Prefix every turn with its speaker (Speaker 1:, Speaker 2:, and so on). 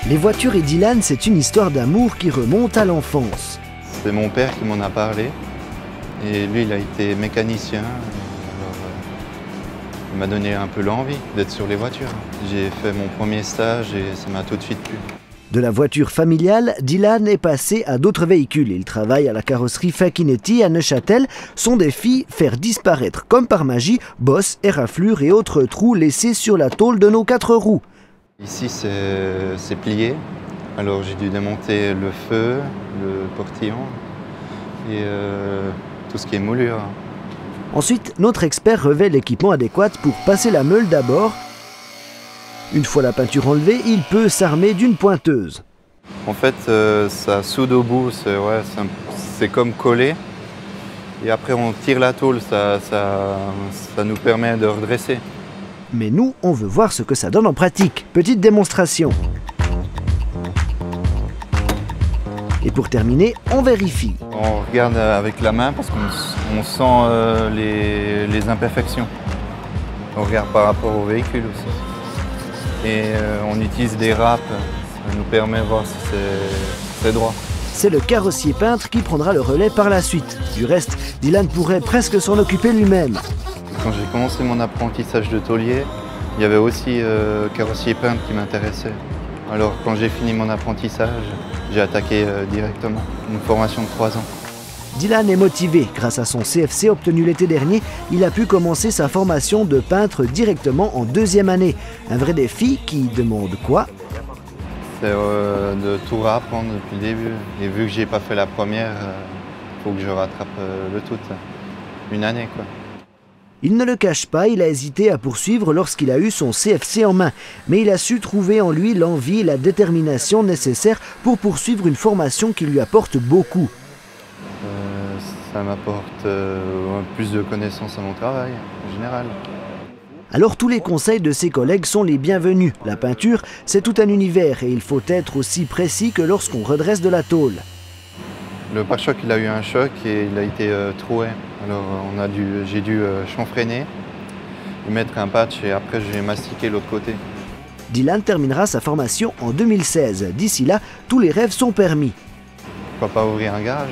Speaker 1: Les voitures et Dylan, c'est une histoire d'amour qui remonte à l'enfance.
Speaker 2: C'est mon père qui m'en a parlé. Et lui, il a été mécanicien. Il m'a donné un peu l'envie d'être sur les voitures. J'ai fait mon premier stage et ça m'a tout de suite plu.
Speaker 1: De la voiture familiale, Dylan est passé à d'autres véhicules. Il travaille à la carrosserie Facchinetti à Neuchâtel. Son défi, faire disparaître comme par magie bosses, éraflures et autres trous laissés sur la tôle de nos 4 roues.
Speaker 2: Ici, c'est plié. Alors j'ai dû démonter le feu, le portillon et tout ce qui est moulure.
Speaker 1: Ensuite, notre expert revêt l'équipement adéquat pour passer la meule d'abord. Une fois la peinture enlevée, il peut s'armer d'une pointeuse.
Speaker 2: En fait, ça soude au bout, c'est comme collé. Et après, on tire la tôle, ça nous permet de redresser.
Speaker 1: Mais nous, on veut voir ce que ça donne en pratique. Petite démonstration. Et pour terminer, on vérifie.
Speaker 2: On regarde avec la main parce qu'on sent les imperfections. On regarde par rapport au véhicule aussi. Et on utilise des râpes, ça nous permet de voir si c'est droit.
Speaker 1: C'est le carrossier peintre qui prendra le relais par la suite. Du reste, Dylan pourrait presque s'en occuper lui-même.
Speaker 2: Quand j'ai commencé mon apprentissage de tôlier, il y avait aussi carrossier peintre qui m'intéressait. Alors quand j'ai fini mon apprentissage, j'ai attaqué directement une formation de 3 ans.
Speaker 1: Dylan est motivé. Grâce à son CFC obtenu l'été dernier, il a pu commencer sa formation de peintre directement en 2e année. Un vrai défi qui demande quoi?
Speaker 2: C'est de tout réapprendre depuis le début. Et vu que j'ai pas fait la première, il faut que je rattrape le tout. Une année, quoi.
Speaker 1: Il ne le cache pas, il a hésité à poursuivre lorsqu'il a eu son CFC en main. Mais il a su trouver en lui l'envie et la détermination nécessaires pour poursuivre une formation qui lui apporte beaucoup.
Speaker 2: Ça m'apporte plus de connaissances à mon travail, en général.
Speaker 1: Alors tous les conseils de ses collègues sont les bienvenus. La peinture, c'est tout un univers et il faut être aussi précis que lorsqu'on redresse de la tôle.
Speaker 2: Le pare-choc, il a eu un choc et il a été troué. Alors j'ai dû chanfreiner, mettre un patch et après j'ai mastiqué l'autre côté.
Speaker 1: Dylan terminera sa formation en 2016. D'ici là, tous les rêves sont permis.
Speaker 2: Pourquoi pas ouvrir un garage ?